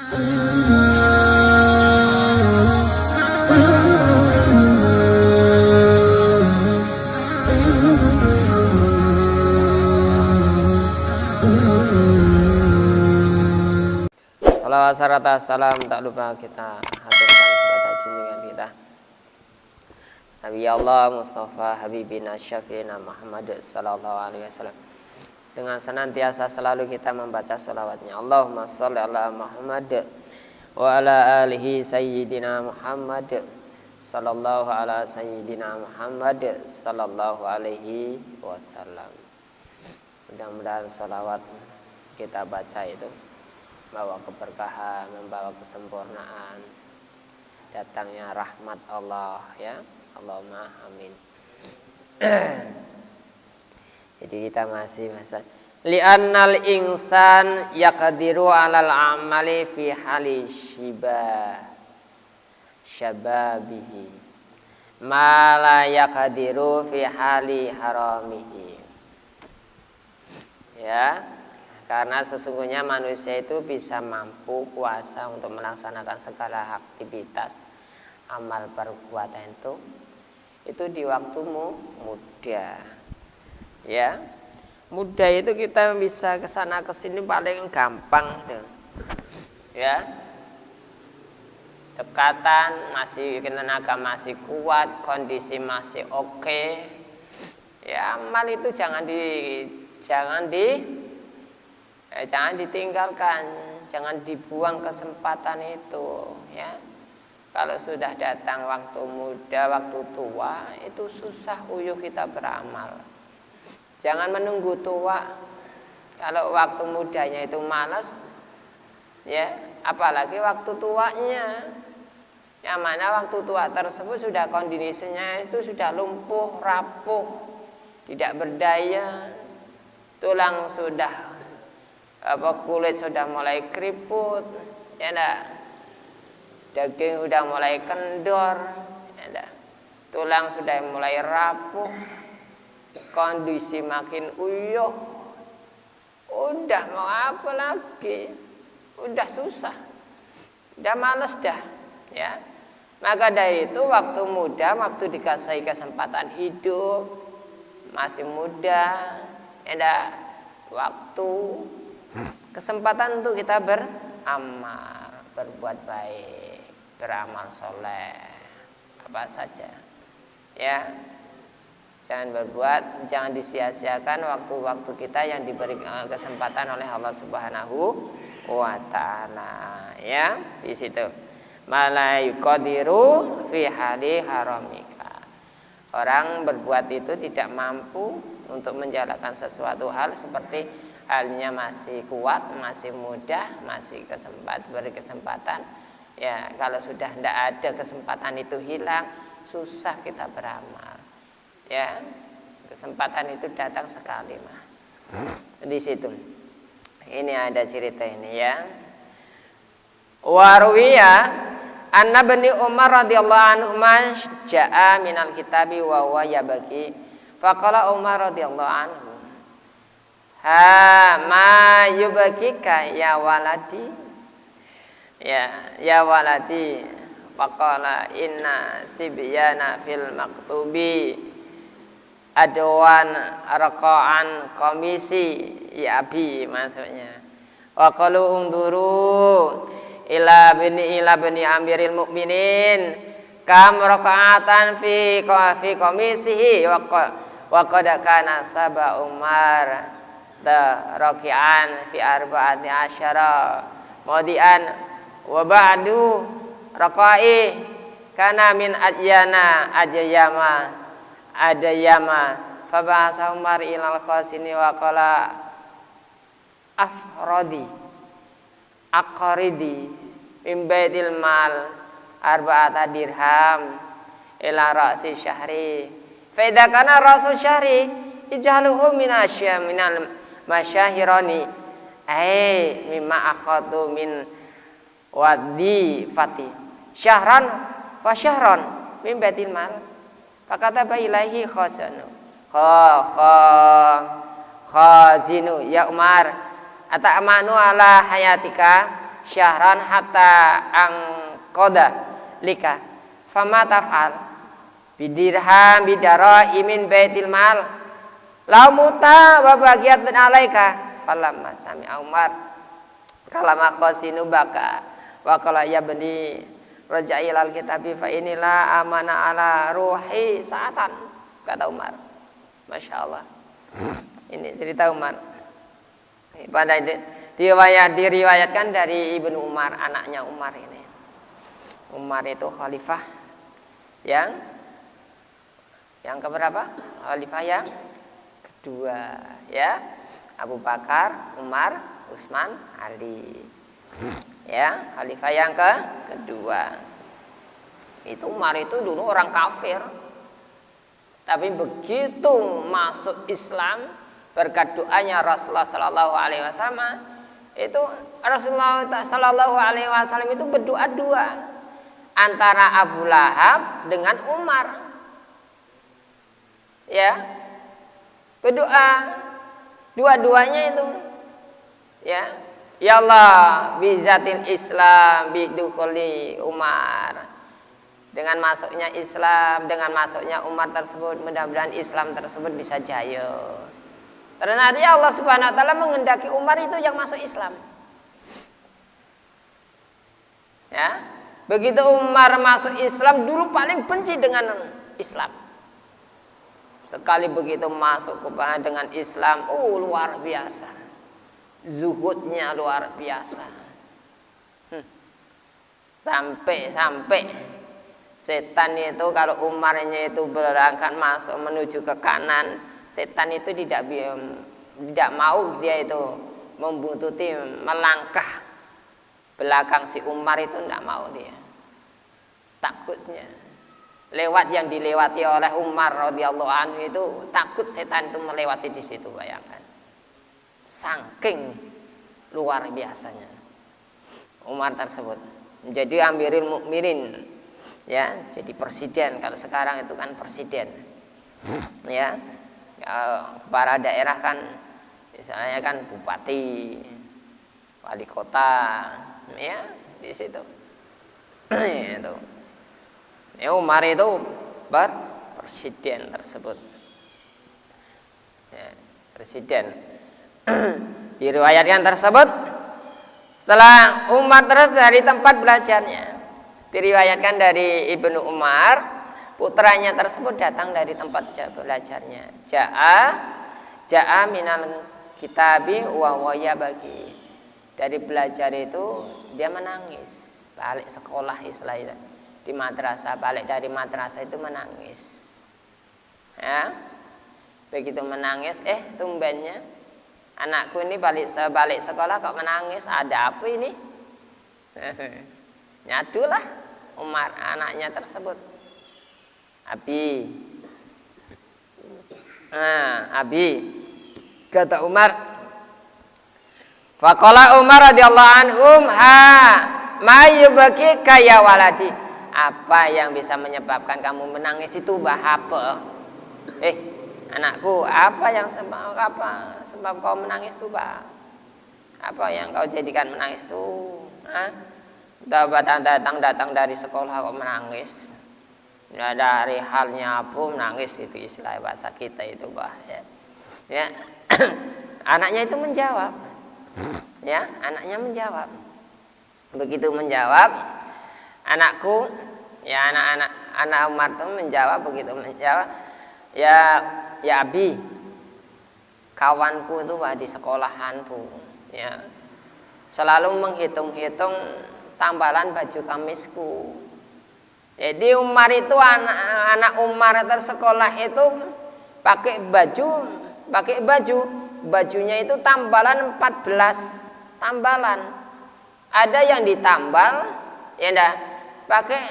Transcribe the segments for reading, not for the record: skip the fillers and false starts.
Salawat serta salam tak lupa kita haturkan kepada junjungan kita Nabi Allah Mustafa Habibina Syafi'ina Muhammad sallallahu alaihi wasallam. Dengan senantiasa selalu kita membaca salawatnya. Allahumma sholli ala Muhammad wa ala alihi sayyidina Muhammad sallallahu ala sayyidina Muhammad sallallahu alaihi wasallam. Mudah-mudahan salawat kita baca itu membawa keberkahan, membawa kesempurnaan, datangnya rahmat Allah, ya. Allahumma amin. Jadi kita masih masa li'annal insan yaqdiru 'alal amali fi hali syababihi ma la yaqdiru fi hali haramihi. Ya. Karena sesungguhnya manusia itu bisa mampu kuasa untuk melaksanakan segala aktivitas amal perbuatan itu di waktumu muda. Ya. Muda itu kita bisa ke sana ke sini paling gampang tuh. Ya. Cekatan, masih tenaga masih kuat, kondisi masih oke. Ya, amal itu jangan ditinggalkan, jangan dibuang kesempatan itu, ya. Kalau sudah datang waktu muda, waktu tua, itu susah uyuh kita beramal. Jangan menunggu tua. Kalau waktu mudanya itu malas, ya, apalagi waktu tuanya. Yang mana waktu tua tersebut sudah kondisinya itu sudah lumpuh, rapuh, tidak berdaya, tulang sudah kulit sudah mulai keriput, ya enggak? Daging sudah mulai kendor, ya enggak? Tulang sudah mulai rapuh, kondisi makin uyuh. Udah mau apa lagi? Udah susah, udah males dah, ya. Maka dari itu waktu muda, waktu dikasih kesempatan hidup, masih muda, ya enggak? Waktu kesempatan untuk kita beramal, berbuat baik, beramal soleh, apa saja, ya. Jangan disia-siakan waktu-waktu kita yang diberi kesempatan oleh Allah Subhanahu wa Ta'ala, ya. Di situ malayuqadiru fi hali haramika. Orang berbuat itu tidak mampu untuk menjalankan sesuatu hal seperti halnya masih kuat, masih muda, masih beri kesempatan. Ya, kalau sudah tidak ada kesempatan itu hilang, susah kita beramal. Ya, kesempatan itu datang sekali, mah. Di situ. Ini ada cerita ini, ya. Warwiya anna bani Umar radhiyallahu anhu jaa minal kitabi wa huwa yabki. Faqala Umar radhiyallahu anhu, ha ma yubakika ya waladi, ya waladi. Faqala inna sibyana fil maktubi adwan raqa'an komisi, ya abi maksudnya. Wa qalu unduru ila bani amiril mukminin kam raqa'atan fi komisihi wa qad kana saba Umar raki'an fi arba'ati asyara maudian wa ba'du raqa'i kana min adayama fa ba'asa Umar ilal khasini wa qala aqridi min baitil mal arba'ata dirham ila ra'si syahri fa idza kana ra'su syahri ijaluhu minal masyahirani mimma akhadu min wadi fati syahran fa syahran min baitil mal fakata ilaihi khazinu ya Umar ata'manu ala hayatika syahran hatta angqada lika fama taf'al bidirham bidarahimin baitil mal la muta wa bagiyatun alaika falamma sami'a Umar kalama qasinu baka wa qala ya bani raja'i ilal kitabi fa inilah amana ala ruhi sa'atan, kata Umar. Masya Allah. Ini cerita Umar. Pada diriwayatkan dari Ibnu Umar, anaknya Umar ini. Umar itu khalifah yang keberapa? Khalifah yang kedua, ya. Abu Bakar, Umar, Utsman, Ali. Ya, khalifah yang kedua. Itu Umar itu dulu orang kafir. Tapi begitu masuk Islam berkat doanya Rasulullah sallallahu alaihi wasallam, itu Rasulullah sallallahu alaihi wasallam itu berdoa dua antara Abu Lahab dengan Umar. Ya. Berdoa dua-duanya itu. Ya. Ya Allah, bizatil Islam bidukhuli Umar. Dengan masuknya Islam, dengan masuknya Umar tersebut, mudah-mudahan Islam tersebut bisa jaya. Ternyata Allah Subhanahu wa taala menghendaki Umar itu yang masuk Islam. Ya. Begitu Umar masuk Islam, dulu paling benci dengan Islam. Sekali begitu masuk kepada dengan Islam, luar biasa. Zuhudnya luar biasa. Sampai setan itu kalau Umarnya itu berangkat masuk menuju ke kanan, setan itu tidak mau dia itu membuntuti melangkah belakang si Umar, itu tidak mau dia. Takutnya lewat yang dilewati oleh Umar radhiyallahu anhu itu, takut setan itu melewati di situ, bayangkan. Saking luar biasanya Umar tersebut menjadi Amirul Mukminin, ya, jadi presiden. Kalau sekarang itu kan presiden, ya, kepala daerah kan misalnya kan bupati, wali kota, ya, di situ. Itu. Ya, Umar itu presiden tersebut, ya, presiden. Diriwayatkan tersebut setelah Umar terus dari tempat belajarnya. Diriwayatkan dari Ibnu Umar, putranya tersebut datang dari tempat belajarnya. Ja'a minal kitabi wa waya bagi. Dari belajar itu dia menangis. Balik sekolah istilahnya. Di madrasah, balik dari madrasah itu menangis. Ya. Begitu menangis, tumbennya anakku ini balik sekolah kok menangis, ada apa ini? Nyadulah Umar anaknya tersebut. Abi, kata Umar. Faqala Umar radhiyallahu anhum, ma yubkika ya waladi. Apa yang bisa menyebabkan kamu menangis itu apa? Anakku, apa yang sebab kau menangis itu, Pak? Apa yang kau jadikan menangis itu? Datang dari sekolah kok menangis. Ya, dari halnya apa menangis, itu istilah bahasa kita itu, Pak. Ya. Anaknya itu menjawab. Ya, anaknya menjawab. Begitu menjawab, anakku, ya anak Umar itu menjawab, begitu menjawab, Ya Abi, kawanku itu di sekolahanku, ya, selalu menghitung-hitung tambalan baju kamisku. Jadi Umar itu anak Umar tersekolah itu pakai bajunya itu tambalan 14 tambalan. Ada yang ditambal, ya enggak, pakai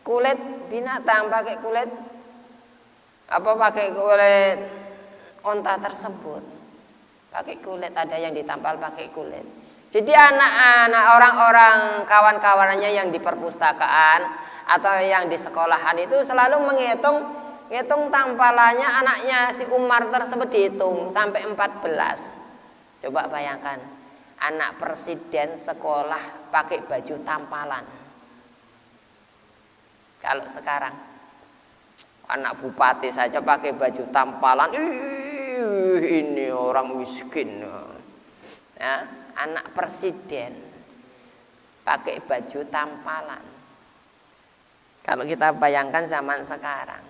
kulit binatang, pakai kulit onta tersebut, pakai kulit, ada yang ditampal pakai kulit. Jadi anak-anak orang-orang kawan-kawannya yang di perpustakaan atau yang di sekolahan itu selalu menghitung tampalannya anaknya si Umar tersebut, dihitung sampai 14. Coba bayangkan, anak presiden sekolah pakai baju tampalan. Kalau sekarang anak bupati saja pakai baju tampalan, ini orang miskin. Ya, anak presiden pakai baju tampalan. Kalau kita bayangkan zaman sekarang,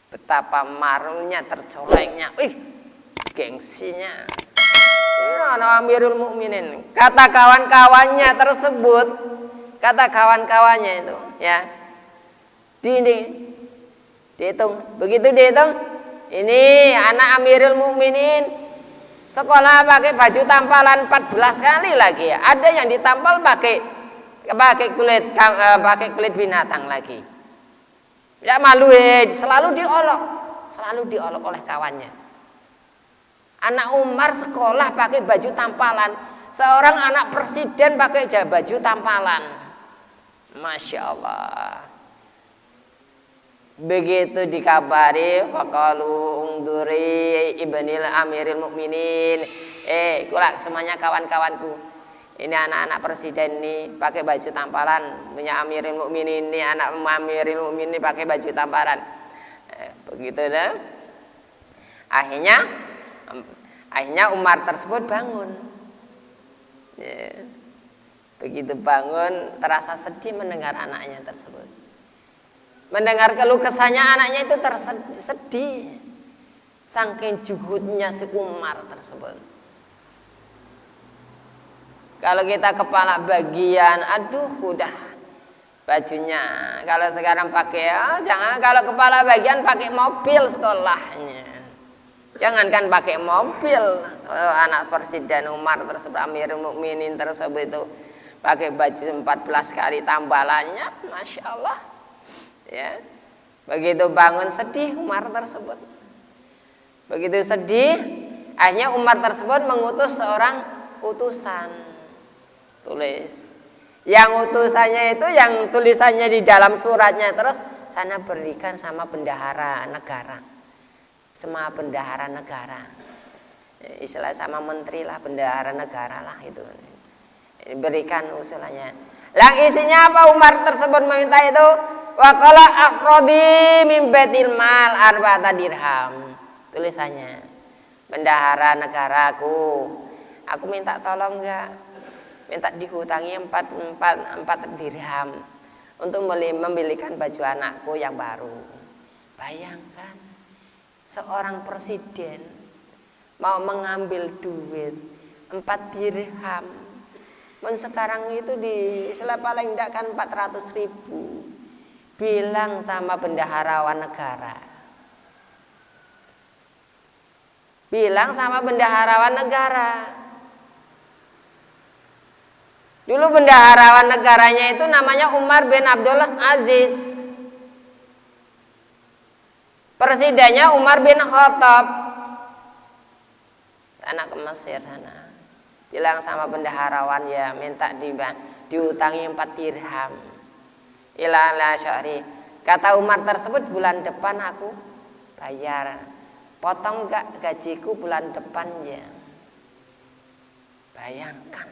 betapa marunya, tercorengnya, gengsinya. Amirul Mukminin. Kata kawan-kawannya tersebut, kata kawan-kawannya itu, ya, dihitung, begitu dihitung, ini anak Amirul Mukminin sekolah pakai baju tampalan 14 kali lagi. Ada yang ditampal pakai kulit binatang lagi. Ya malu, selalu diolok oleh kawannya. Anak Umar sekolah pakai baju tampalan, seorang anak presiden pakai baju tampalan. Masya Allah. Begitu dikabari, faqalu ungduri ibnil Amiril Mukminin. Kulak semuanya kawan-kawanku. Ini anak-anak presiden nih pakai baju tampalan, punya Amiril Mukminin ini anak Amiril Mukminin pakai baju tampalan. Begitu dah. Akhirnya Umar tersebut bangun. Ya. Begitu bangun, terasa sedih mendengar anaknya tersebut. Mendengar keluh kesahnya anaknya itu tersedih. Saking juhudnya si Umar tersebut. Kalau kita kepala bagian, aduh udah bajunya. Kalau sekarang pakai, jangan kalau kepala bagian pakai mobil sekolahnya. Jangankan pakai mobil, anak presiden Umar tersebut, Amirul Mukminin tersebut itu pakai baju 14 kali tambalannya, Masya Allah. Ya, begitu bangun sedih Umar tersebut. Begitu sedih, akhirnya Umar tersebut mengutus seorang utusan. Tulis. Yang utusannya itu yang tulisannya di dalam suratnya terus sana berikan sama bendahara negara. Sama bendahara negara. Istilah sama menteri lah, bendahara negara lah itu. Berikan usulannya. Yang isinya apa Umar tersebut meminta itu? Wa qala afrodi min baitil mal arba'ata dirham. Tulisannya, bendahara negaraku, aku minta tolong enggak? Minta dihutangi 4 dirham untuk membelikan baju anakku yang baru. Bayangkan, seorang presiden mau mengambil duit 4 dirham. Sekarang itu di istilah paling tidak kan 400.000. Bilang sama bendaharawan negara. Bilang sama bendaharawan negara. Dulu bendaharawan negaranya itu namanya Umar bin Abdul Aziz. Presidennya Umar bin Khattab. Anak ke Mesir sana. Bilang sama bendaharawan ya minta diutangi 4 dirham. Ila syahri. Kata Umar tersebut bulan depan aku bayar. Potong enggak gajiku bulan depan ya. Bayangkan.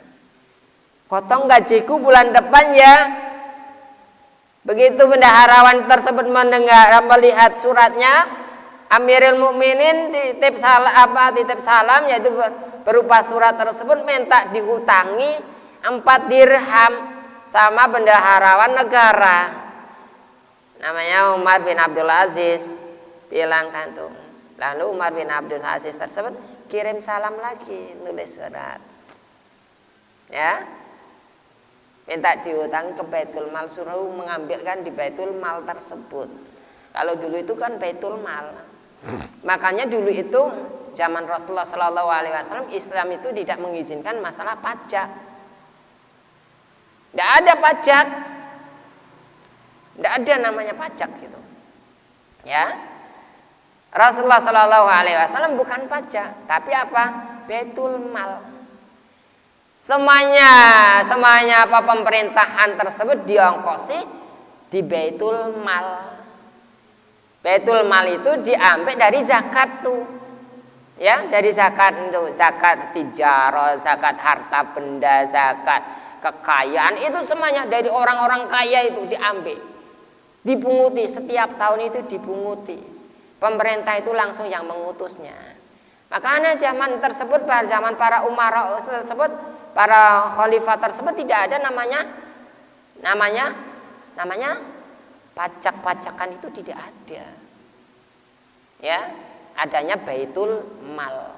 Potong gajiku bulan depan ya. Begitu bendaharawan tersebut melihat suratnya, Amirul Mukminin titip salam yaitu berupa surat tersebut minta dihutangi 4 dirham sama bendaharawan negara. Namanya Umar bin Abdul Aziz. Bilang kan tuh. Lalu Umar bin Abdul Aziz tersebut kirim salam lagi, nulis surat. Ya. Minta diutang ke Baitul Mal, suruh mengambilkan di Baitul Mal tersebut. Kalau dulu itu kan Baitul Mal. Makanya dulu itu zaman Rasulullah SAW, Islam itu tidak mengizinkan masalah pajak. Tidak ada pajak. Tidak ada namanya pajak gitu. Ya. Rasulullah SAW bukan pajak, tapi apa? Baitul Mal. Semuanya apa pemerintahan tersebut diongkosi di Baitul Mal. Baitul Mal itu diambil dari zakat tuh. Ya, dari zakat itu, zakat tijarah, zakat harta benda, zakat kekayaan, itu semuanya dari orang-orang kaya itu diambil. Dipunguti setiap tahun itu dipunguti. Pemerintah itu langsung yang mengutusnya. Makanya zaman tersebut, pada zaman para umara tersebut, para khalifah tersebut tidak ada namanya pajak-pajakan, itu tidak ada. Ya, adanya baitul mal.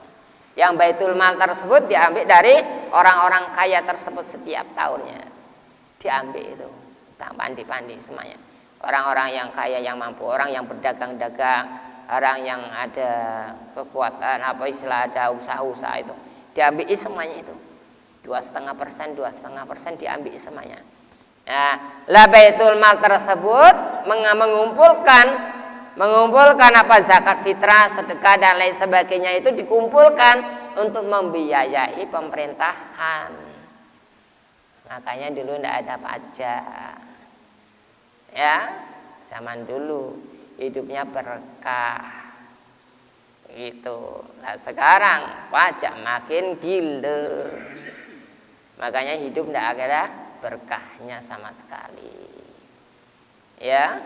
Yang baitul mal tersebut diambil dari orang-orang kaya tersebut setiap tahunnya. Diambil itu, tak pandi-pandi semuanya. Orang-orang yang kaya, yang mampu, orang yang berdagang-dagang, orang yang ada kekuatan, apa istilah, ada usaha-usaha, itu diambil semuanya itu. 2,5%, 2,5% diambil semuanya. Nah, la baitul mal tersebut mengumpulkan apa, zakat fitrah, sedekah dan lain sebagainya, itu dikumpulkan untuk membiayai pemerintahan. Makanya dulu tidak ada pajak. Ya, zaman dulu hidupnya berkah. Gitu. Nah, sekarang pajak makin gila. Makanya hidup tidak ada berkahnya sama sekali. Ya,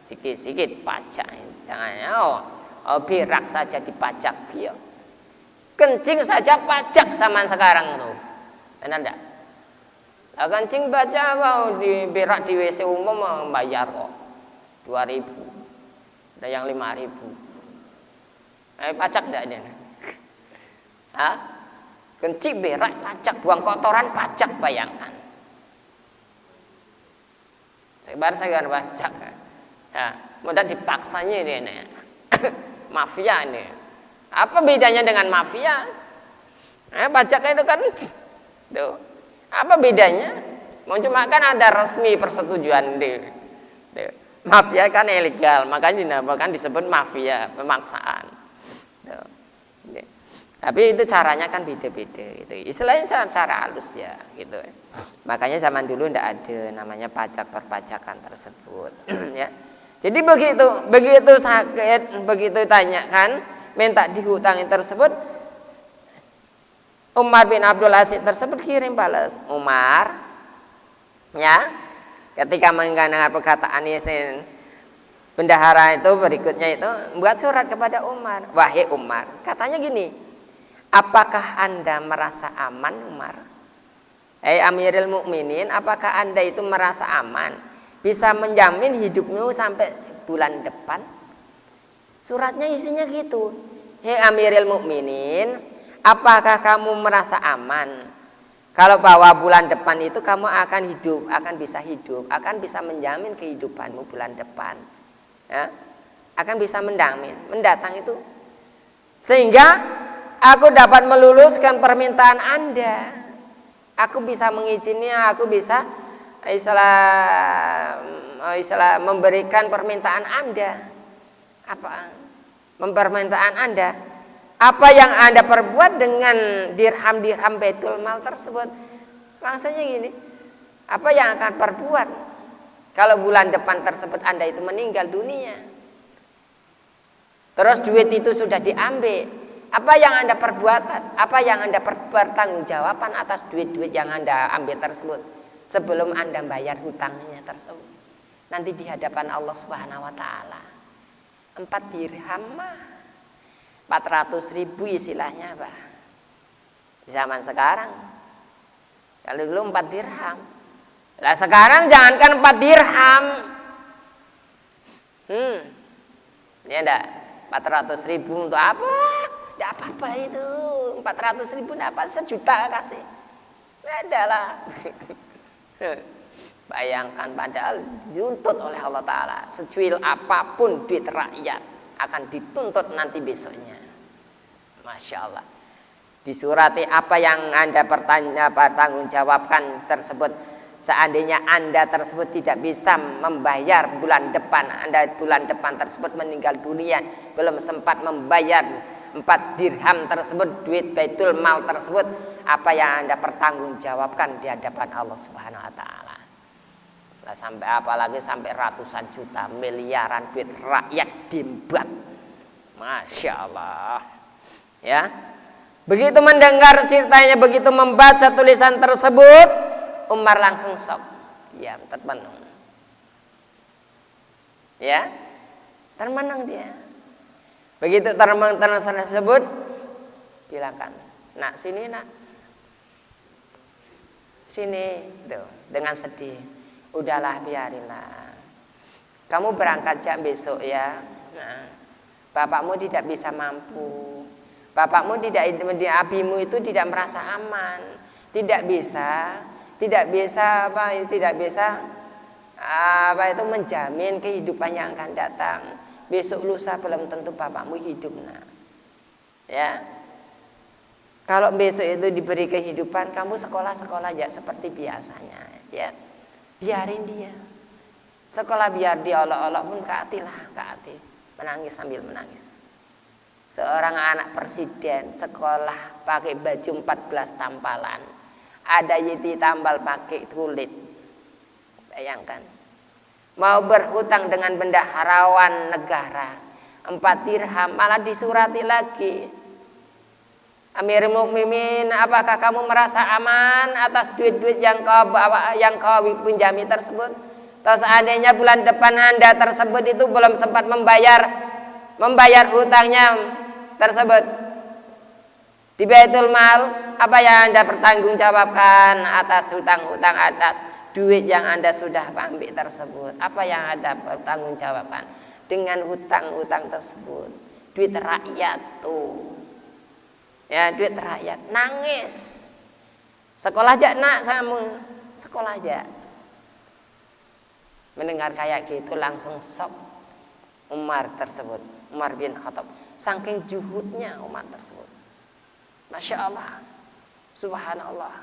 sikit-sikit pajak, jangan berak saja dipajak, ya. Kencing saja pajak zaman sekarang tuh, benar enggak? Kencing baca mau berak di WC umum membayar kok 2.000, ada yang 5.000. Pajak enggak ini? Hah? Kencing berak pajak, buang kotoran pajak, bayangkan. Sekarang pajak. Ya, mudah dipaksanya ini. Mafia ini. Apa bedanya dengan mafia? Pajak itu kan tuh. Apa bedanya? Cuma kan ada resmi persetujuan deh. Mafia kan ilegal, makanya dinamakan disebut mafia, pemaksaan. Tuh. Tapi itu caranya kan beda-beda gitu. Istilahnya cara halus ya gitu. Makanya zaman dulu tidak ada namanya pajak perpajakan tersebut ya. Jadi begitu sakit, begitu tanyakan, minta dihutangin tersebut, Umar bin Abdul Aziz tersebut kirim balas. Umar ya, ketika mendengar perkataan Yasin bendahara itu berikutnya itu buat surat kepada Umar. Wahai Umar, katanya gini, apakah Anda merasa aman, Umar? Amirul Mukminin, apakah Anda itu merasa aman, bisa menjamin hidupmu sampai bulan depan? Suratnya isinya gitu. Amirul Mukminin, apakah kamu merasa aman kalau bahwa bulan depan itu kamu akan hidup, akan bisa menjamin kehidupanmu bulan depan, ya? Akan bisa mendatang itu, sehingga aku dapat meluluskan permintaan Anda. Aku bisa mengizinnya, aku bisa istilah memberikan permintaan Anda. Apa? Permintaan Anda. Apa yang Anda perbuat dengan dirham Baitul Mal tersebut? Maksudnya gini, apa yang akan perbuat kalau bulan depan tersebut Anda itu meninggal dunia? Terus duit itu sudah diambil. Apa yang Anda perbuatan? Apa yang Anda pertanggungjawaban atas duit-duit yang Anda ambil tersebut sebelum Anda bayar hutangnya tersebut? Nanti di hadapan Allah Subhanahu wa taala. 4 dirham mah 400.000 istilahnya, Pak. Di zaman sekarang. Kalau dulu 4 dirham. Lah sekarang jangankan 4 dirham. Ini ada 400.000 untuk apa? Tidak apa-apa itu, 400.000 tidak apa, 1 juta kasih. Beda lah. Bayangkan, padahal dituntut oleh Allah Ta'ala. Secuil apapun duit rakyat akan dituntut nanti besoknya. Masya Allah. Disurati apa yang Anda pertanggungjawabkan tersebut. Seandainya Anda tersebut tidak bisa membayar bulan depan, Anda bulan depan tersebut meninggal dunia, belum sempat membayar 4 dirham tersebut, duit Baitul Mal tersebut, apa yang Anda pertanggungjawabkan di hadapan Allah Subhanahu wa taala. Lah sampai apalagi sampai ratusan juta, miliaran duit rakyat diembat. Masya Allah. Ya. Begitu mendengar ceritanya, begitu membaca tulisan tersebut, Umar langsung shock. Ya, termenung. Ya. Termenung dia. Begitu termenung tersebut, bilangkan, "Nak, sini, Nak. Sini." Tuh, dengan sedih. "Udahlah, biarinlah. Kamu berangkat jam besok ya. Nah, bapakmu tidak bisa mampu. Bapakmu abimu itu tidak merasa aman. Tidak bisa menjamin kehidupan yang akan datang. Besok lusa belum tentu bapakmu hidup, Nak. Ya. Kalau besok itu diberi kehidupan, kamu sekolah aja seperti biasanya, ya. Biarin dia. Sekolah biar dia olok-olok pun keati. Menangis sambil menangis. Seorang anak presiden sekolah pakai baju 14 tampalan. Ada yeti tambal pakai kulit. Bayangkan. Mau berhutang dengan bendaharawan negara 4 dirham malah disurati lagi. Amirul Mukminin, apakah kamu merasa aman atas duit-duit yang kau pinjami tersebut? Atau seandainya bulan depan Anda tersebut itu belum sempat membayar hutangnya tersebut di Baitul Mal, apa yang Anda pertanggungjawabkan atas hutang-hutang, atas duit yang Anda sudah ambil tersebut? Apa yang Anda pertanggungjawabkan dengan hutang-hutang tersebut? Duit rakyat tuh. Ya, duit rakyat. Nangis. Sekolah aja, Nak, sekolah aja. Mendengar kayak gitu langsung shock Umar bin Khattab. Saking juhudnya Umar tersebut. Masya Allah, subhanallah.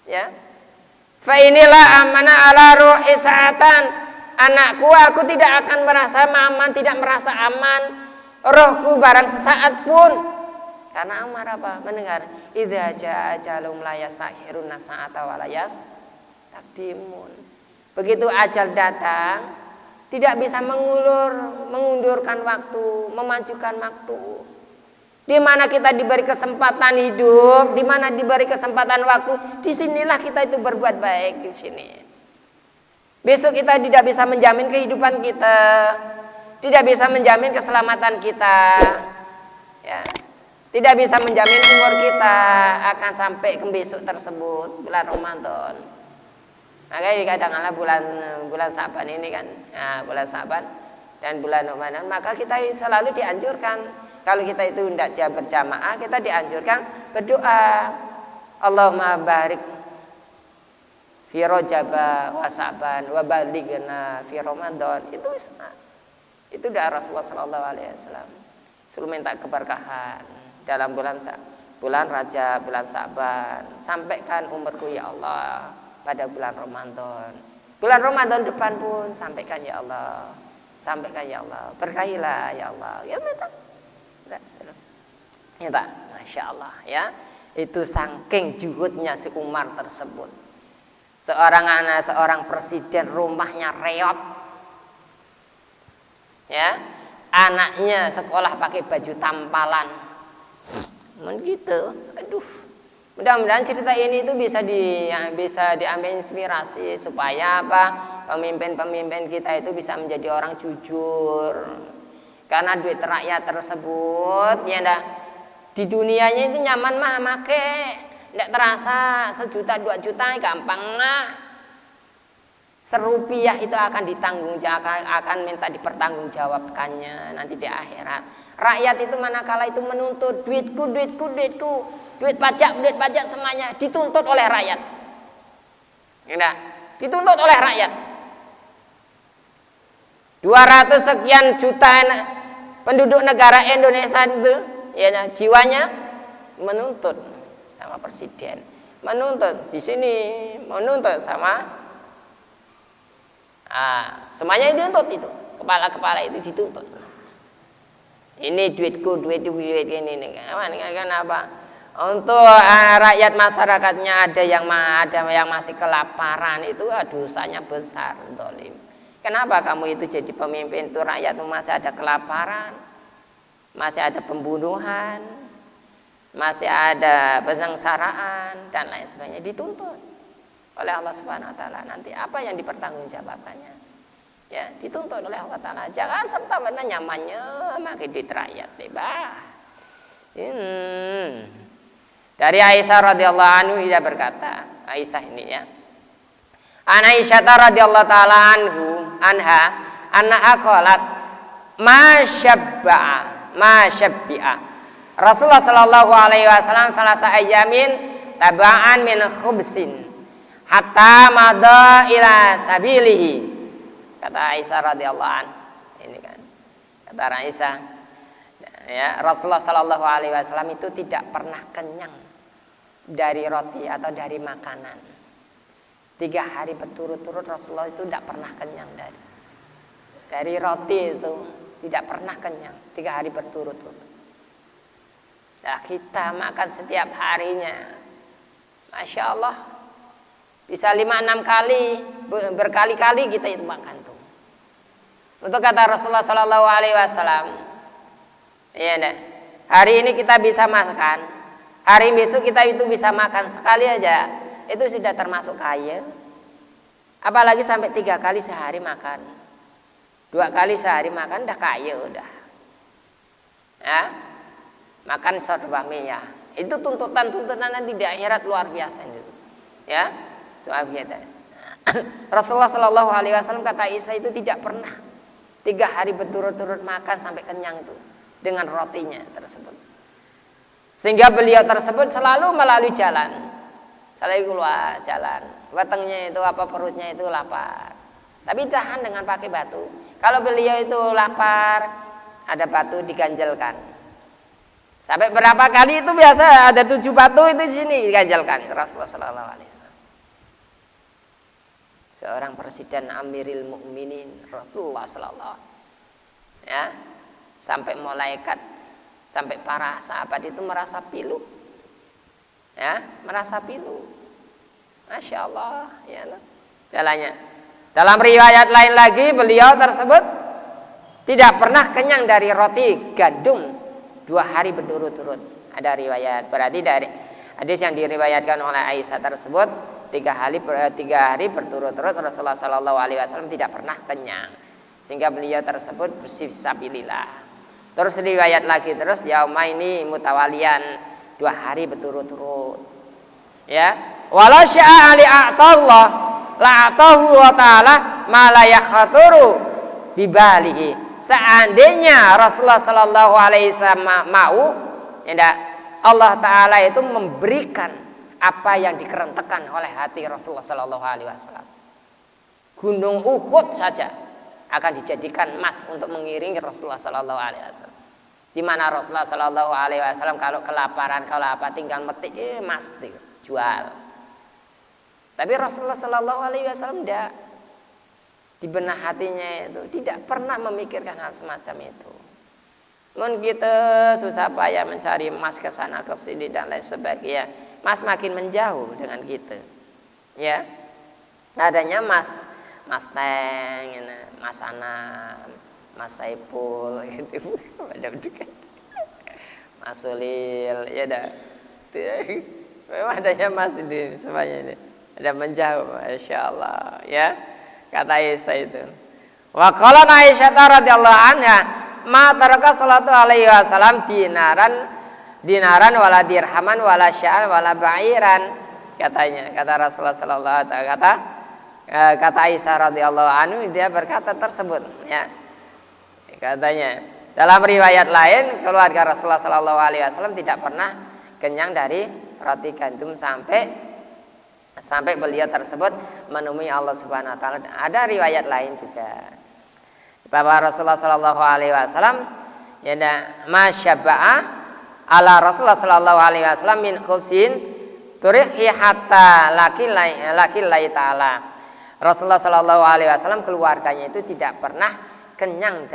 Ya. Fa inilah amana ala ruhi sa'atan. Anakku, aku tidak akan merasa aman, tidak merasa aman rohku barang sesaat pun. Karena Umar apa? Mendengar idza jaa ajalum la yastakhiruna sa'ata wa la yastaqdimun. Begitu ajal datang, tidak bisa mengundurkan waktu, memajukan waktu. Di mana kita diberi kesempatan hidup, di mana diberi kesempatan waktu, disinilah kita itu berbuat baik di sini. Besok kita tidak bisa menjamin kehidupan kita, tidak bisa menjamin keselamatan kita, ya. Tidak bisa menjamin umur kita akan sampai ke besok tersebut, bulan Ramadan. Makanya kadang-kadang bulan Sa'ban ini kan, nah, bulan Sa'ban dan bulan Ramadan, maka kita selalu dianjurkan kalau kita itu tidak berjamaah, kita dianjurkan berdoa, Allahumma barik fi Rajab wa Sa'ban wa balighna fi Ramadan. Itu bisa. Itu doa Rasulullah sallallahu alaihi wasallam. Suruh minta keberkahan dalam bulan Rajab, bulan Sa'ban. Sampaikan umurku ya Allah pada bulan Ramadan. Bulan Ramadan depan pun sampaikan ya Allah. Sampaikan ya Allah. Berkahilah ya Allah. Ya minta. Minta. Masya Allah ya. Itu saking juhudnya si Umar tersebut. Seorang presiden rumahnya reot. Ya. Anaknya sekolah pakai baju tampalan. Begitu. Aduh. Mudah-mudahan cerita ini itu bisa diambil inspirasi supaya apa? Pemimpin-pemimpin kita itu bisa menjadi orang jujur. Karena duit rakyat tersebut ya di dunianya itu nyaman mah make, enggak terasa 1 juta 2 juta gampang mah. Serupiah itu akan akan minta dipertanggungjawabkannya nanti di akhirat. Rakyat itu manakala itu menuntut duitku, duit pajak semuanya dituntut oleh rakyat. Nah, dituntut oleh rakyat. 200 sekian juta penduduk negara Indonesia itu ya jiwanya menuntut sama presiden, menuntut di sini, menuntut sama semuanya dituntut itu. Kepala-kepala itu dituntut. Ini duitku, duit ini kenapa? Untuk rakyat masyarakatnya ada yang masih kelaparan itu dosanya besar, dolim. Kenapa kamu itu jadi pemimpin itu rakyatmu masih ada kelaparan, masih ada pembunuhan, masih ada pesengsaraan dan lain sebagainya, dituntut oleh Allah Subhanahu wa taala. Nanti apa yang dipertanggungjawabkannya? Ya, dituntut oleh Allah taala. Jangan serta merta nyamannya makin duit rakyat tiba. Dari Aisyah radhiyallahu anhu dia berkata, Aisyah ini ya. An Aisyah radhiyallahu taala anha annaha qalat ma syabbi'a Rasulullah sallallahu alaihi wasallam salasa ayamin taba'an min khubsin hatta madha ila sabilihi. Kata Aisyah radhiyallahu anha, ini kan kata Aisyah ya, Rasulullah sallallahu alaihi wasallam itu tidak pernah kenyang dari roti atau dari makanan. 3 hari berturut-turut Rasulullah itu tidak pernah kenyang dari roti itu, tidak pernah kenyang 3 hari berturut-turut. Nah, kita makan setiap harinya, Masya Allah, bisa 5-6 kali, berkali-kali kita itu makan tuh. Untuk kata Rasulullah Sallallahu Alaihi Wasallam, ya dah, hari ini kita bisa makan, hari besok kita itu bisa makan sekali aja, itu sudah termasuk kaya. Apalagi sampai 3 kali sehari makan, 2 kali sehari makan, dah kaya udah. Ya. Makan sorba miyah. Itu tuntutan nanti di akhirat luar biasa itu. Ya, luar biasa. Rasulullah Shallallahu Alaihi Wasallam kata Aisyah itu tidak pernah 3 hari berturut-turut makan sampai kenyang itu dengan rotinya tersebut. Sehingga beliau tersebut selalu melalui jalan, selalu keluar jalan. Batangnya itu perutnya itu lapar. Tapi tahan dengan pakai batu. Kalau beliau itu lapar, ada batu diganjelkan. Sampai berapa kali itu biasa ada 7 batu itu di sini diganjalkan Rasulullah Sallallahu Alaihi Wasallam. Seorang presiden Amiril Mukminin Rasulullah Sallallahu ya, sampai malaikat, sampai para sahabat itu merasa pilu, ya, merasa pilu. Masya Allah, ya, jalannya. Dalam riwayat lain lagi beliau tersebut tidak pernah kenyang dari roti gandum 2 hari berturut-turut. Ada riwayat, berarti dari hadis yang diriwayatkan oleh Aisyah tersebut 3 hari berturut-turut Rasulullah Sallallahu Alaihi Wasallam tidak pernah kenyang, sehingga beliau tersebut bersifsabilillah. Terus riwayat lagi terus yauma ini mutawalian 2 hari berturut-turut. Ya, wala syaa li a'tallah la atahu wa ta'ala ma la yakhaturu bibalihi. Seandainya Rasulullah Sallallahu Alaihi Wasallam mau, ya, Allah Taala itu memberikan apa yang dikerentekan oleh hati Rasulullah Sallallahu Alaihi Wasallam. Gunung Uhud saja akan dijadikan emas untuk mengiringi Rasulullah Sallallahu Alaihi Wasallam. Di mana Rasulullah Sallallahu Alaihi Wasallam kalau kelaparan, kalau apa tinggal metik emas jual. Tapi Rasulullah Sallallahu Alaihi Wasallam tidak. Di benak hatinya itu tidak pernah memikirkan hal semacam itu. Mungkin kita susah payah mencari emas ke sana ke sini dan lain sebagainya, emas makin menjauh dengan kita. Ya, adanya emas Teng, Mas Anam, Mas Saipul, gitu. Mas Sulil, ya dah. Memang adanya emas di semuanya ini. Ada menjauh, Masya Allah, ya. Kata Aisyah itu. Wa qala Aisyah radhiyallahu anha, ma taraka salatu alaihi wasallam dinaran wala dirhaman wala sya'an wala ba'iran. Katanya, kata Rasulullah sallallahu alaihi wasallam, kata Aisyah radhiyallahu anhu dia berkata tersebut, ya. Katanya, dalam riwayat lain keluarga Rasulullah sallallahu alaihi wasallam tidak pernah kenyang dari roti gandum sampai beliau tersebut menemui Allah Subhanahu wa taala. Ada riwayat lain juga bahwa Rasulullah sallallahu alaihi wasallam ya masyaba'a ala Rasulullah sallallahu alaihi wasallam min khubsin turihi hatta lakil taala. Rasulullah sallallahu alaihi wasallam keluarganya itu tidak pernah kenyang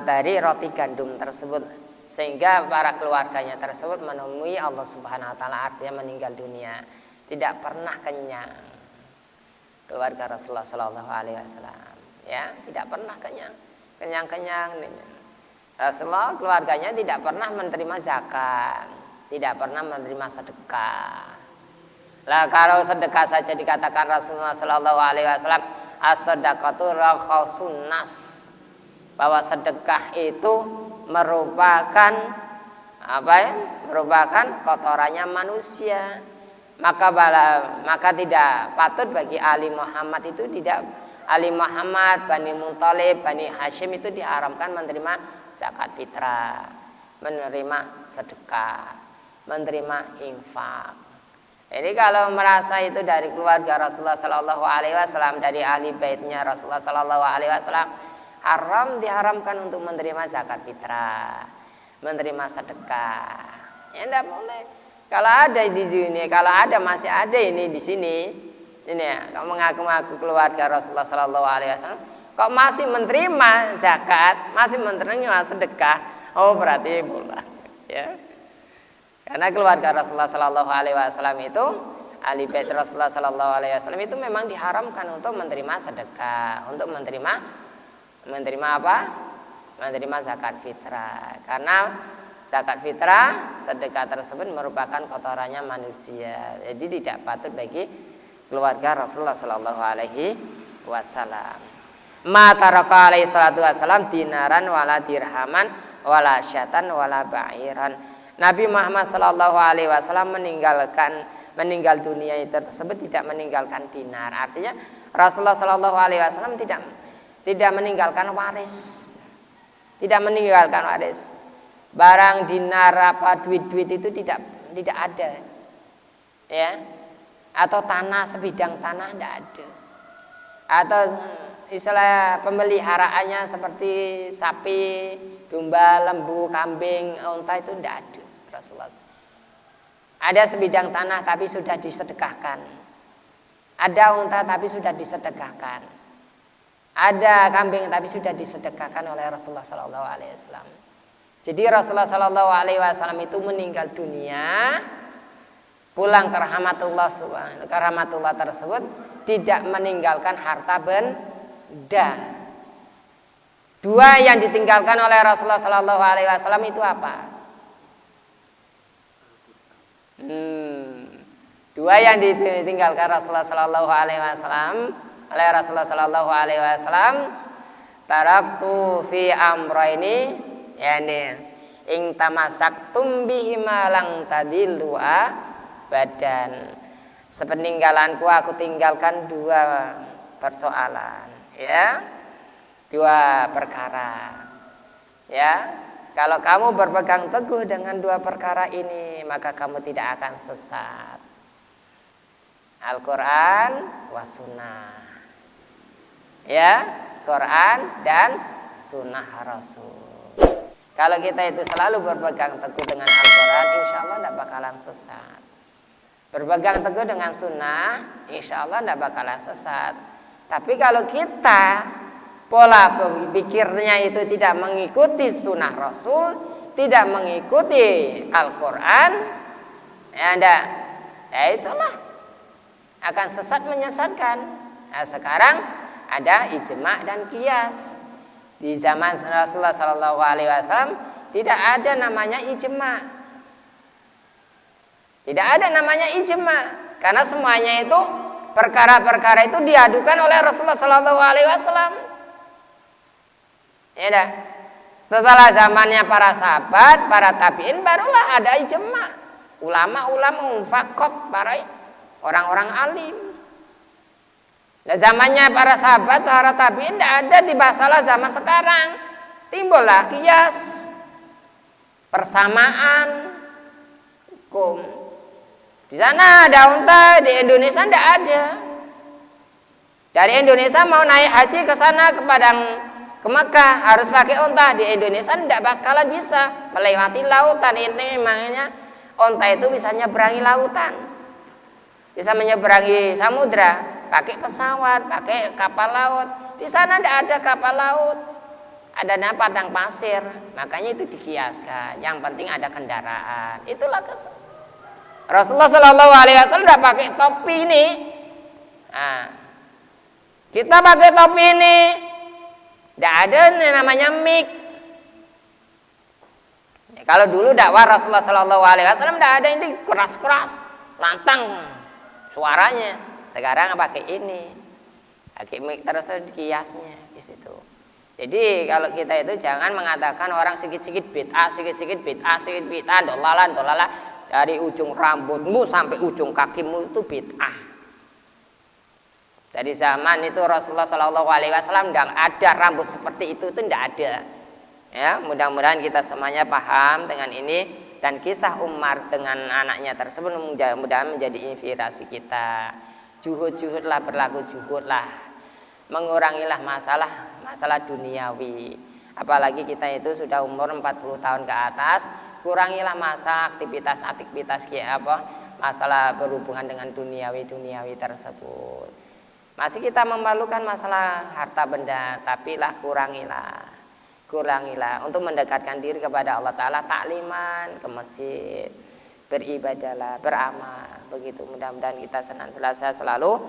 dari roti gandum tersebut, sehingga para keluarganya tersebut menemui Allah Subhanahu wa taala, artinya meninggal dunia. Tidak pernah kenyang keluarga Rasulullah Sallallahu Alaihi Wasallam, ya, tidak pernah kenyang. Rasulullah keluarganya tidak pernah menerima zakat, tidak pernah menerima sedekah. Lah kalau sedekah saja dikatakan Rasulullah Shallallahu Alaihi Wasallam as-sadaqatu rakhasun nas, bahwa sedekah itu merupakan apa ya? Merupakan kotorannya manusia. Maka tidak patut bagi ahli Muhammad itu tidak ahli Muhammad, Bani Muthalib, Bani Hashim itu diharamkan menerima zakat fitrah, menerima sedekah, menerima infak. Jadi kalau merasa itu dari keluarga Rasulullah Sallallahu Alaihi Wasallam, dari ahli baitnya Rasulullah Sallallahu Alaihi Wasallam, diharamkan untuk menerima zakat fitrah, menerima sedekah. Ya tidak boleh. Kalau ada di sini, kalau ada masih ada ini di sini, ini ya, kamu mengaku-ngaku keluarga Rasulullah Sallallahu Alaihi Wasallam, kok masih menerima zakat, masih menerima sedekah, oh berarti boleh, ya. Karena keluarga Rasulullah Sallallahu Alaihi Wasallam itu, ahli bait Rasulullah Sallallahu Alaihi Wasallam itu memang diharamkan untuk menerima sedekah, untuk menerima apa? Menerima zakat fitrah. Karena zakat fitrah, sedekah tersebut merupakan kotorannya manusia. Jadi tidak patut bagi keluarga Rasulullah Sallallahu Alaihi Wasallam. Ma taraka alaihi salatu wasallam dinaran wala dirhaman wala syatan wala ba'iran. Nabi Muhammad Sallallahu Alaihi Wasallam meninggal dunia itu tersebut tidak meninggalkan dinar. Artinya Rasulullah Sallallahu Alaihi Wasallam tidak meninggalkan waris, tidak meninggalkan waris. Barang dinar apa duit-duit itu tidak ada, ya. Atau tanah, sebidang tanah tidak ada. Atau istilah pemeliharaannya seperti sapi, domba, lembu, kambing, unta itu tidak ada. Rasulullah. Ada sebidang tanah tapi sudah disedekahkan. Ada unta tapi sudah disedekahkan. Ada kambing tapi sudah disedekahkan oleh Rasulullah Sallallahu Alaihi Wasallam. Jadi Rasulullah Sallallahu Alaihi Wasallam itu meninggal dunia, pulang ke rahmatullah tersebut tidak meninggalkan harta benda. Dua yang ditinggalkan oleh Rasulullah Sallallahu Alaihi Wasallam itu apa? Dua yang ditinggalkan Rasulullah Sallallahu Alaihi Wasallam oleh Rasulullah Sallallahu Alaihi Wasallam, taraktu fi amrayni, yani ing tamasaktum bihima lang tadillu badan. Sepeninggalanku aku tinggalkan dua persoalan, ya, dua perkara, ya. Kalau kamu berpegang teguh dengan dua perkara ini, maka kamu tidak akan sesat. Al-Quran wa sunnah, ya, Quran dan sunnah Rasul. Kalau kita itu selalu berpegang teguh dengan Al-Quran, insya Allah tidak bakalan sesat. Berpegang teguh dengan sunnah, insya Allah tidak bakalan sesat. Tapi kalau kita pola pikirnya itu tidak mengikuti sunnah Rasul, tidak mengikuti Al-Quran, ya itulah akan sesat menyesatkan. Nah, sekarang ada ijma' dan qiyas. Di zaman Rasulullah Sallallahu Alaihi Wasallam tidak ada namanya ijma', tidak ada namanya ijma', karena semuanya itu perkara-perkara itu diadukan oleh Rasulullah Sallallahu Alaihi Wasallam. Ya dah. Setelah zamannya para sahabat, para tabi'in, barulah ada ijma'. Ulama-ulama mufaqqih, para orang-orang alim. Nah, zamannya para sahabat, para tabi'in tidak ada di masalah zaman sekarang. Timbullah qiyas, persamaan hukum. Di sana ada unta, di Indonesia tidak ada. Dari Indonesia mau naik haji ke sana ke Mekah harus pakai unta. Di Indonesia tidak bakalan bisa melewati lautan. Ini memangnya unta itu bisa nyeberangi lautan, bisa menyeberangi samudra pakai pesawat, pakai kapal laut. Di sana tidak ada kapal laut, adanya padang pasir. Makanya itu dikiaskan. Yang penting ada kendaraan. Itulah Rasulullah Sallallahu Alaihi Wasallam tidak pakai topi ini. Nah, kita pakai topi ini. Tidak ada namanya mic. Ya, Kalau dulu dakwah Rasulullah Shallallahu Alaihi Wasallam tidak ada ini keras-keras, lantang suaranya. Sekarang pakai ini, pakai mic terus kiasnya di situ. Jadi kalau kita itu jangan mengatakan orang sedikit-sedikit bid'ah, sedikit-sedikit bid'ah, sedikit bid'ah, dolalah dari ujung rambutmu sampai ujung kakimu itu bid'ah. Dari zaman itu Rasulullah Shallallahu Alaihi Wasallam tidak ada rambut seperti itu tidak ada. Ya, mudah-mudahan kita semuanya paham dengan ini dan kisah Umar dengan anaknya tersebut mudah-mudahan menjadi inspirasi kita. Juhud-juhudlah, berlaku juhudlah, mengurangilah masalah duniawi. Apalagi kita itu sudah umur 40 tahun ke atas, kurangilah masa aktivitas masalah berhubungan dengan duniawi tersebut. Masih kita memalukan masalah harta benda, tapi kurangilah untuk mendekatkan diri kepada Allah Ta'ala, takliman ke masjid, beribadahlah, beramal, begitu. Mudah-mudahan kita senantiasa selalu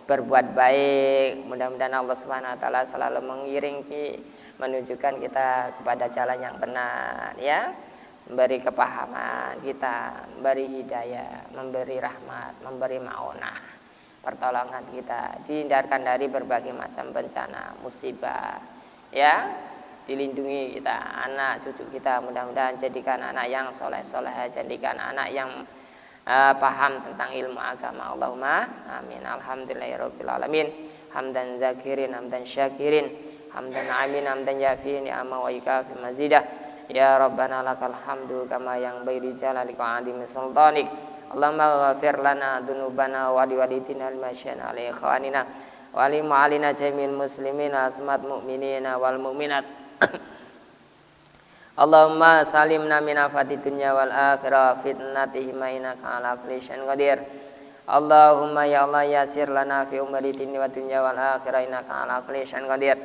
berbuat baik, mudah-mudahan Allah Subhanahu Wa Ta'ala selalu mengiringi, menunjukkan kita kepada jalan yang benar, ya, memberi kepahaman kita, memberi hidayah, memberi rahmat, memberi ma'unah, pertolongan kita, dihindarkan dari berbagai macam bencana, musibah, ya, dilindungi kita, anak cucu kita, mudah-mudahan jadikan anak yang soleh, jadikan anak yang paham tentang ilmu agama. Allahumma amin. Alhamdulillahirabbil alamin. Hamdan zakirin, hamdan syakirin, hamdan amin, hamdan yafiin ya amma wa ikafi mazidah. Ya Rabbana lakal hamdu kama yang bairi jalalika wa adim sultanik. Allahumma ghafir lana dunubana wa liwalidina al-masyana ala ikhwanina wa li ma'alina jamil muslimina asmat mu'minina wal mu'minat. Allahumma salimna min afati dunya wal akhirah fitnatihim innaka ala kulli syai'in qadir. Allahumma ya Allah yasir lana fi umuri dini wa dunya wal akhirah innaka ala kulli syai'in qadir.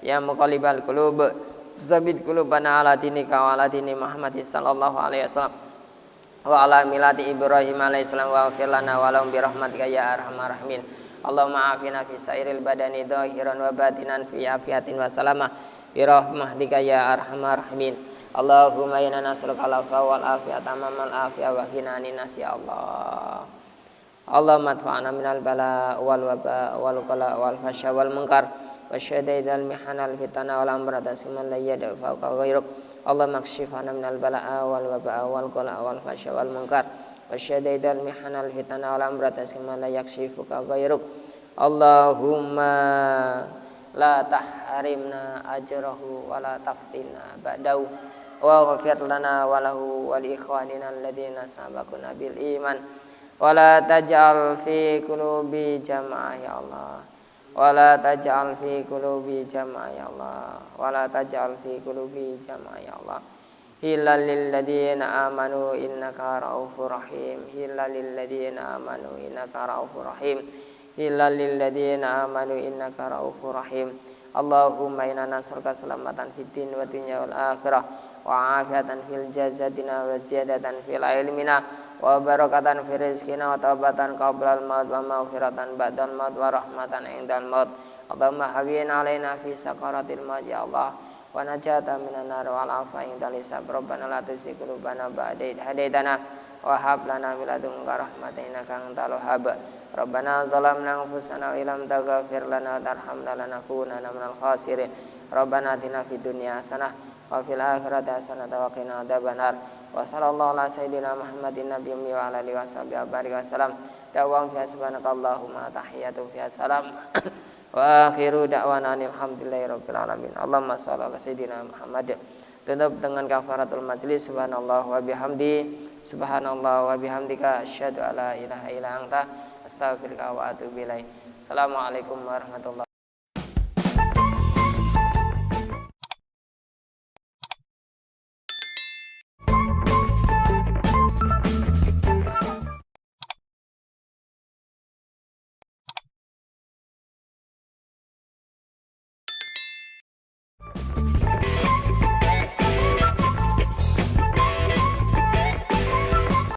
Ya muqallibal qulub tsabbit qulubana ala dinika wa ala dini Muhammad sallallahu alaihi wasallam wa ala millati Ibrahim alaihi salam wa ighfir lana wa lahum bi rahmatika ya arhamar rahimin. Allahumma afina fi sairil badani dhahiran wa batinan fi afiatin wa salamah bi rahmatika ya arhamar rahimin. Allahumma inna nas'aluka al-afwa wal afiyata mamal afiyah wa qina aninnas ya Allah. Allahumma adfa'na minal bala wal waba wal qala wal fasya wal munkar wasyadidal mihanal fitana wal amrata siman la yada fawqa ghairuk. Allahumma kshifna minal bala wal waba wal qala wal fasya wal munkar wasyadidal mihanal fitana wal amrata siman la yakshifuka ghairuk. Allahumma la tahrimna ajrahu wa la taftinna ba'dahu wa ghafir lana wa lahu wa li ikhwanina alladhina sabaquna bil iman wa la taj'al fi qulubi jama'ah ya Allah wa la taj'al fi qulubi jama'ah ya Allah wa la taj'al fi qulubi jama'ah ya Allah hilal lil ladina amanu innaka raufur rahim hilal lil ladina amanu innaka raufur rahim hilal lil ladina amanu innaka raufur rahim. Allahumma inna nas'aluka salamatan fid din wa dunya wal akhirah wa afiatan fil jasadina wa ziyadatan fil ilmina wa barakatan fil rizqina wa taubatan qabla al maut wa maghfiratan ba'dal maut wa rahmatan indal maut. Allahumma hawwin alaina fi sakaratil maut ya Allah wa najatan minan nar wal afa indal hisab. Rabbana la tuzigh qulubana ba'da idh hadaitana wa hab lana min ladunka rahmatan innaka antal wahhab. Rabbana zalamna anfusana wa illam taghfir lana wa tarhamna lanakunanna minal khasirin. Rabbana atina fid dunya hasanah wa fil akhirati hasanah wa qina adzabannar. Wa sallallahu ala sayyidina Muhammadin nabiyyi wa ala alihi washabihi wa sallam. Da'wan fi subhanakallahumma tahiyatu fi salam. Wa akhiru da'wana alhamdulillahi rabbil alamin. Allahumma shalli ala sayyidina Muhammad. Tutup dengan kafaratul majlis. Subhanallah wa bihamdi, subhanallah wa bihamdika, asyhadu alla ilaha illa anta, astaghfiruka wa atubu ilaik. Assalamualaikum warahmatullahi wabarakatuh.